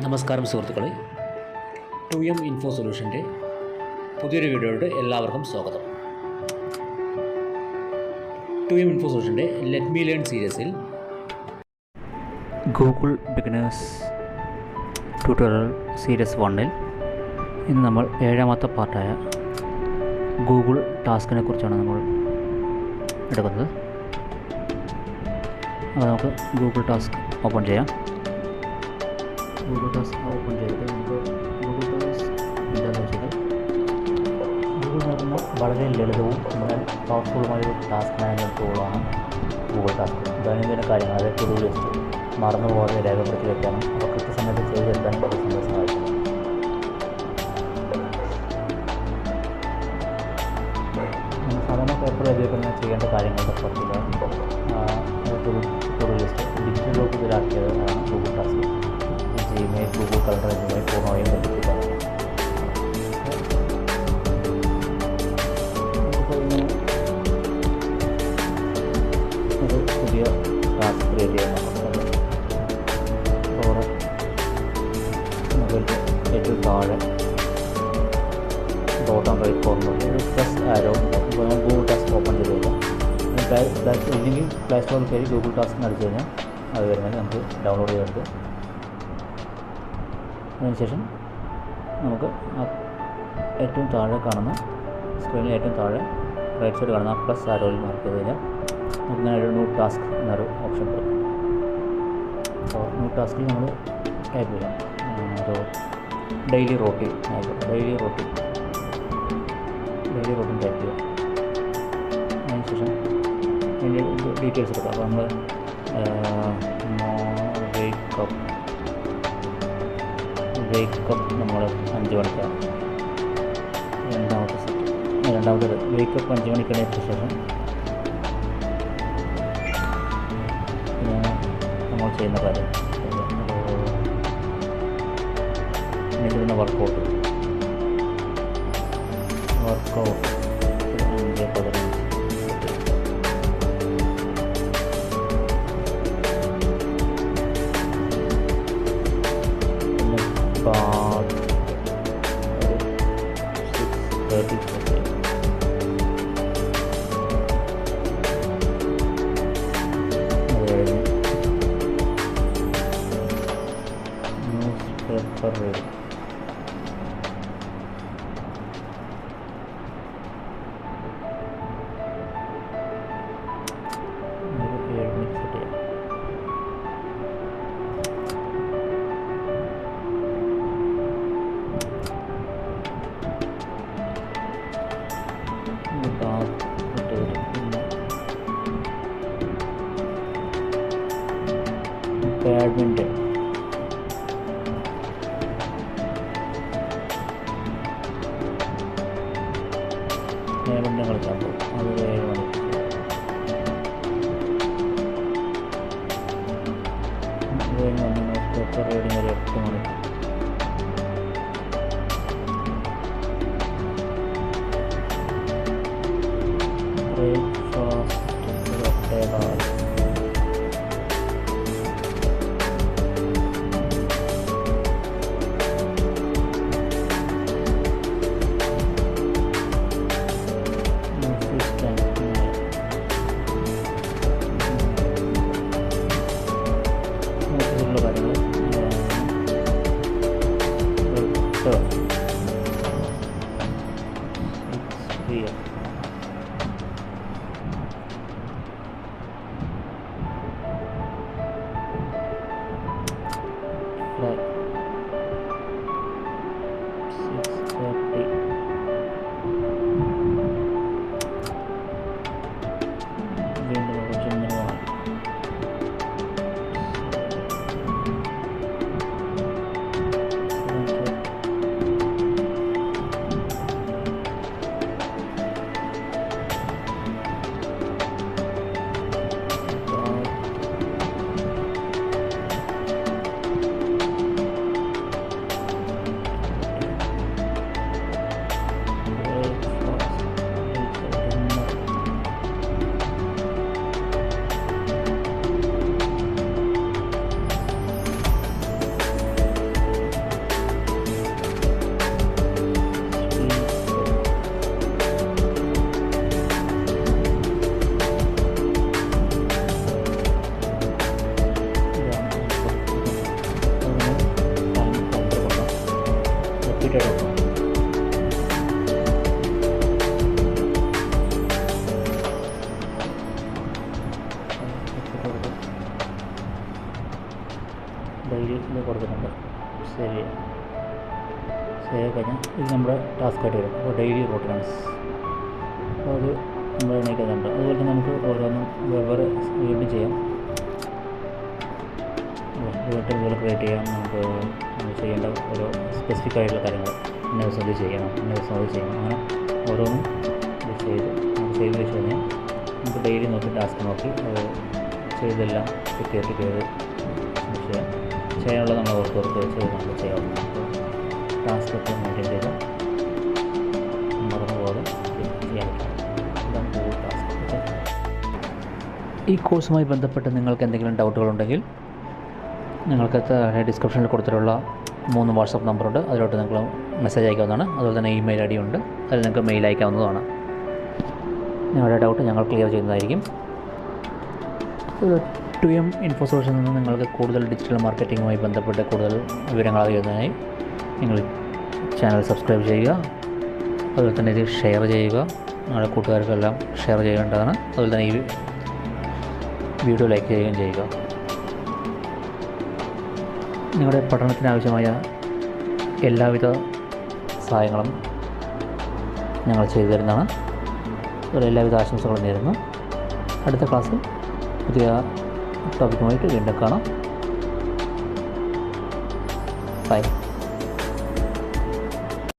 നമസ്കാരം സുഹൃത്തുക്കളെ, 2M info സൊല്യൂഷൻ്റെ പുതിയൊരു വീഡിയോയുടെ എല്ലാവർക്കും സ്വാഗതം. 2M ഇൻഫോ സൊല്യൂഷൻ്റെ ലെറ്റ് മീ ലേൺ സീരീസിൽ ഗൂഗിൾ ബിഗിനേഴ്സ് ട്യൂട്ടോറിയൽ സീരീസ് 1-ൽ ഇന്ന് നമ്മൾ 7ാമത്തെ പാർട്ടായ ഗൂഗിൾ ടാസ്കിനെ കുറിച്ചാണ് നമ്മൾ എടുക്കുന്നത്. അപ്പോൾ നമുക്ക് ഗൂഗിൾ ടാസ്ക് ഓപ്പൺ ചെയ്യാം. ഗൂഗിൾ ടാസ്ക് ഓപ്പൺ ചെയ്തിട്ട് നമുക്ക് ഗൂഗിൾ ടാസ്ക് എന്താണെന്ന് വെച്ചാൽ ഗൂഗിൾ നോക്കുന്ന വളരെ ലളിതവും എന്നാൽ പവർഫുള്ളുമായ ഒരു ടാസ്ക് മാനേജ്മെൻറ്റ് ടൂളാണ് ഗൂഗിൾ ടാസ്ക്. ദൈനംദിന കാര്യങ്ങൾ, അതായത് ടു ഡു ലിസ്റ്റ് മറന്നു പോകാതെ രേഖപ്പെടുത്തി വയ്ക്കാനും അപ്പോൾ കൃത്യസമയത്ത് ചെയ്തെടുക്കാനും വളരെ സഹായിക്കുന്നു. സാധാരണ പേപ്പർ ഉപയോഗിക്കുന്ന ചെയ്യേണ്ട കാര്യങ്ങളുടെ പുറത്തില്ല ടു ഡു ലിസ്റ്റ് ഡിജിറ്റൽ രൂപത്തിലാക്കിയതാണ് Google task. Gmail, Google calendar എന്നിവയെ പൂർണ്ണമായും ബന്ധിപ്പിക്കുന്നതാണ്. ഒരു പുതിയ ടാസ്ക് ക്രിയേറ്റ് ചെയ്യാൻ അവിടെ മൊബൈലിൽ ഏറ്റവും താഴെ ബോട്ടം റൈറ്റ് കോർണറിൽ ഒരു പ്ലസ് ആരോ ഇപ്പോൾ നമ്മൾ ഗൂഗിൾ ടാസ്ക് ഓപ്പൺ ചെയ്ത് കഴിഞ്ഞാൽ ഇല്ലെങ്കിൽ പ്ലേ സ്റ്റോറിൽ കയറി ഗൂഗിൾ ടാസ്ക് അടിച്ചു കഴിഞ്ഞാൽ അത് വരുന്നത് നമുക്ക് ഡൗൺലോഡ് ചെയ്തെടുത്ത് അതിനുശേഷം നമുക്ക് ആ ഏറ്റവും താഴെ കാണുന്ന സ്ക്രീനിൽ ഏറ്റവും താഴെ റൈറ്റ് സൈഡ് കാണുന്ന ആ പ്ലസ് ആരോയിൽ മാർക്ക് ചെയ്ത് കഴിഞ്ഞാൽ നമുക്ക് ഒരു ന്യൂ ടാസ്ക് എന്നൊരു ഓപ്ഷൻ വരും. അപ്പോൾ ന്യൂ ടാസ്കിൽ നമ്മൾ ടൈപ്പ് ചെയ്യാം ഒരു ഡെയിലി റോട്ടീൻ ടൈപ്പ് ചെയ്യാം. അതിനുശേഷം അതിൻ്റെ ഡീറ്റെയിൽസ് എടുക്കാം. അപ്പോൾ നമ്മൾ വേക്കപ്പ് നമ്മൾ 5 മണിക്കാണ് രണ്ടാമത്തേത് വേക്കപ്പ് 5 മണിക്കാണ് ശേഷം പിന്നെ നമ്മൾ ചെയ്യുന്ന കാര്യം പിന്നെ workout 5:15 about 6:30 newspaper reading. Badminton കളിക്കാൻ പോകും. അത് 7 മണിക്ക്. അത് കഴിഞ്ഞ് ന്യൂസ് പേപ്പർ റീഡിങ് ഒരു 8 മണിക്ക്. ബ്രേക്ക്ഫാസ്റ്റ് ഒരു 8:15. കിട്ടിയിട്ടുണ്ട്. ഡെയിലി ഇത് കൊടുക്കുന്നുണ്ട്. ശരി, ശരി കഴിഞ്ഞാൽ ഇത് നമ്മുടെ ടാസ്ക്കായിട്ട് വരും. അപ്പോൾ ഡെയിലി റൂട്ടീനാണ്. അപ്പോൾ അത് നമ്മൾ എണീക്കുന്നുണ്ട്. അതുപോലെ തന്നെ നമുക്ക് ഓരോന്നും വെവ്വേറെ വീണ്ടും ചെയ്യാം. വീണ്ടും ഇതുപോലെ ക്രിയേറ്റ് ചെയ്യാം. നമുക്ക് ചെയ്യേണ്ട ഓരോ സ്പെസിഫിക് ആയിട്ടുള്ള കാര്യങ്ങൾ ഇന്ന ദിവസം ഇത് ചെയ്യണം, ഇന്ന ദിവസം അത് ചെയ്യണം, അങ്ങനെ ഓരോന്നും ഇത് നമുക്ക് ചെയ്ത് വെച്ച് കഴിഞ്ഞാൽ നമുക്ക് ഡെയിലി നോക്കി ടാസ്ക് നോക്കി ചെയ്തെല്ലാം കിട്ടിയിട്ട് ചെയ്യാനുള്ളത് നമ്മൾ ഓർത്ത് ചെയ്ത് നമുക്ക് ചെയ്യാവുന്ന ടാസ്ക് ഒക്കെ മെയിൻറ്റെയിൻ ചെയ്ത് മറന്നുപോലെ ചെയ്യാൻ പറ്റും. ഇതാണ് ഗൂഗിൾ ടാസ്ക്. ഈ കോഴ്സുമായി ബന്ധപ്പെട്ട് നിങ്ങൾക്ക് എന്തെങ്കിലും ഡൗട്ടുകളുണ്ടെങ്കിൽ നിങ്ങൾക്ക് ഡിസ്ക്രിപ്ഷനിൽ കൊടുത്തിട്ടുള്ള 3 വാട്സപ്പ് നമ്പറുണ്ട്. അതിലോട്ട് നിങ്ങൾ മെസ്സേജ് അയക്കാവുന്നതാണ്. അതുപോലെ തന്നെ ഇമെയിൽ ഐ ഡി ഉണ്ട്. അതിൽ നിങ്ങൾക്ക് മെയിൽ അയക്കാവുന്നതാണ്. നിങ്ങളുടെ ഡൗട്ട് ഞങ്ങൾ ക്ലിയർ ചെയ്യുന്നതായിരിക്കും. 2M ഇൻഫോ സൊല്യൂഷനിൽ നിന്ന് നിങ്ങൾക്ക് കൂടുതൽ ഡിജിറ്റൽ മാർക്കറ്റിങ്ങുമായി ബന്ധപ്പെട്ട് കൂടുതൽ വിവരങ്ങൾ അറിയുന്നതിനായി നിങ്ങൾ ചാനൽ സബ്സ്ക്രൈബ് ചെയ്യുക. അതുപോലെ തന്നെ ഇത് ഷെയർ ചെയ്യുക. നിങ്ങളുടെ കൂട്ടുകാർക്കെല്ലാം ഷെയർ ചെയ്യേണ്ടതാണ്. അതുപോലെ തന്നെ ഈ വീഡിയോ ലൈക്ക് ചെയ്യുകയും ചെയ്യുക. നിങ്ങളുടെ പഠനത്തിനാവശ്യമായ എല്ലാവിധ സഹായങ്ങളും ഞങ്ങൾ ചെയ്തു തരുന്നതാണ്. അതുപോലെ എല്ലാവിധ ആശംസകളും നേരുന്നു. അടുത്ത ക്ലാസ്സിൽ പുതിയ ടോപ്പിക്കുമായിട്ട് വീണ്ടും കാണാം. ബൈ.